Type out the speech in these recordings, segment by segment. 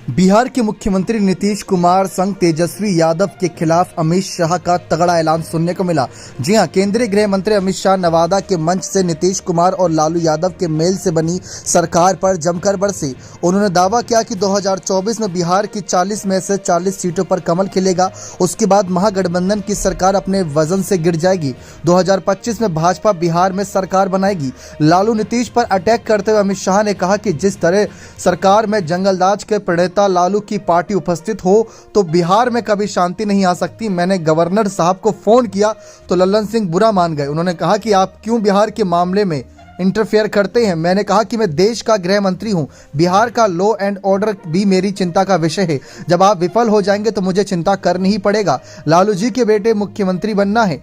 बिहार के मुख्यमंत्री नीतीश कुमार संग तेजस्वी यादव के खिलाफ अमित शाह का तगड़ा ऐलान सुनने को मिला। जी हां, केंद्रीय गृह मंत्री अमित शाह नवादा के मंच से नीतीश कुमार और लालू यादव के मेल से बनी सरकार पर जमकर बरसे। उन्होंने दावा किया कि 2024 में बिहार की 40 में से 40 सीटों पर कमल खिलेगा। उसके बाद महागठबंधन की सरकार अपने वजन से गिर जाएगी। 2025 में भाजपा बिहार में सरकार बनाएगी। लालू नीतीश पर अटैक करते हुए अमित शाह ने कहा कि जिस तरह सरकार में जंगलराज के प्रणेता लालू की पार्टी उपस्थित हो तो बिहार में कभी शांति नहीं आ सकती। मैंने गवर्नर साहब को फोन किया तो लल्लन सिंह बुरा मान गए। उन्होंने कहा कि आप क्यों बिहार के मामले में इंटरफेयर करते हैं। मैंने कहा कि मैं देश का गृह मंत्री हूं, बिहार का लॉ एंड ऑर्डर भी मेरी चिंता का विषय है। जब आप विफल हो जाएंगे तो मुझे चिंता करनी ही पड़ेगा। लालू जी के बेटे मुख्यमंत्री बनना है,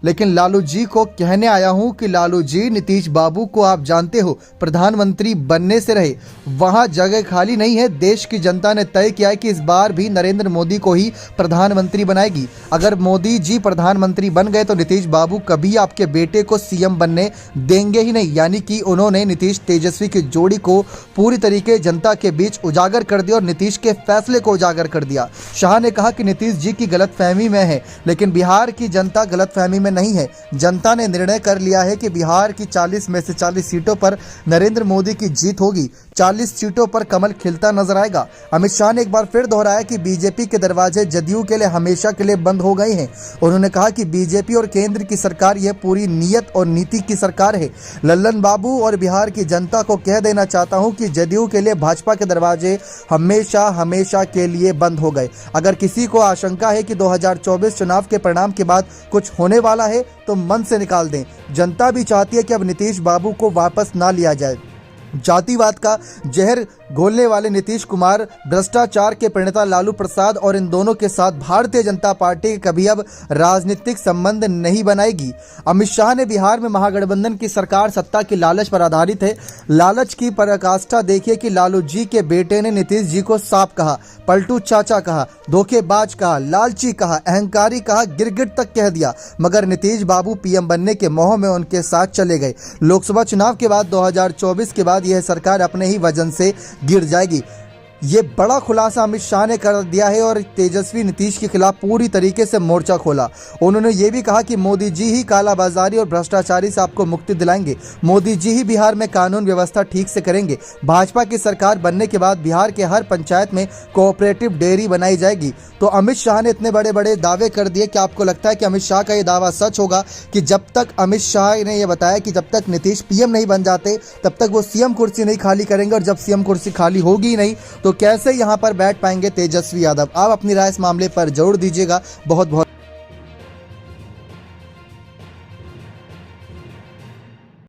लेकिन लालू जी को कहने आया हूं कि लालू जी, नीतीश बाबू को आप जानते हो प्रधानमंत्री बनने से रहे, वहां जगह खाली नहीं है। देश की जनता ने तय किया है कि इस बार भी नरेंद्र मोदी को ही प्रधानमंत्री बनाएगी। अगर मोदी जी प्रधानमंत्री बन गए तो नीतीश बाबू कभी आपके बेटे को सीएम बनने देंगे ही नहीं। यानी कि उन्होंने नीतीश तेजस्वी की जोड़ी को पूरी तरीके जनता के बीच उजागर कर दिया और नीतीश के फैसले को उजागर कर दिया। शाह ने कहा कि नीतीश जी की गलतफहमी में है, लेकिन बिहार की जनता गलतफहमी नहीं है। जनता ने निर्णय कर लिया है कि बिहार की 40 में से 40 सीटों पर नरेंद्र मोदी की जीत होगी। 40 सीटों पर कमल खिलता नजर आएगा। अमित शाह ने एक बार फिर दोहराया कि बीजेपी के दरवाजे जदयू के लिए हमेशा के लिए बंद हो गए हैं। उन्होंने कहा कि बीजेपी और केंद्र की सरकार यह पूरी नीयत और नीति की सरकार है। लल्लन बाबू और बिहार की जनता को कह देना चाहता हूं कि जदयू के लिए भाजपा के दरवाजे हमेशा हमेशा के लिए बंद हो गए। अगर किसी को आशंका है कि 2024 चुनाव के परिणाम के बाद कुछ होने वाला है तो मन से निकाल दें। जनता भी चाहती है कि अब नीतीश बाबू को वापस ना लिया जाए। जातिवाद का जहर घोलने वाले नीतीश कुमार भ्रष्टाचार के प्रणेता लालू प्रसाद और इन दोनों के साथ भारतीय जनता पार्टी कभी अब राजनीतिक संबंध नहीं बनाएगी। अमित शाह ने बिहार में महागठबंधन की सरकार सत्ता की लालच पर आधारित है। लालच की पराकाष्ठा देखिए कि लालू जी के बेटे ने नीतीश जी को सांप कहा, पलटू चाचा कहा, धोखेबाज कहा, लालची कहा, अहंकारी कहा, गिरगिट तक कह दिया, मगर नीतीश बाबू पीएम बनने के मोह में उनके साथ चले गए। लोकसभा चुनाव के बाद 2024 के बाद यह सरकार अपने ही वजन से गिर जाएगी। ये बड़ा खुलासा अमित शाह ने कर दिया है और तेजस्वी नीतीश के खिलाफ पूरी तरीके से मोर्चा खोला। उन्होंने ये भी कहा कि मोदी जी ही कालाबाजारी और भ्रष्टाचारी से आपको मुक्ति दिलाएंगे। मोदी जी ही बिहार में कानून व्यवस्था ठीक से करेंगे। भाजपा की सरकार बनने के बाद बिहार के हर पंचायत में कोऑपरेटिव डेयरी बनाई जाएगी। तो अमित शाह ने इतने बड़े बड़े दावे कर दिए कि आपको लगता है कि अमित शाह का ये दावा सच होगा कि जब तक अमित शाह ने यह बताया कि जब तक नीतीश पीएम नहीं बन जाते तब तक वो सीएम कुर्सी नहीं खाली करेंगे, और जब सीएम कुर्सी खाली होगी नहीं तो कैसे यहां पर बैठ पाएंगे तेजस्वी यादव। आप अपनी राय इस मामले पर जरूर दीजिएगा। बहुत बहुत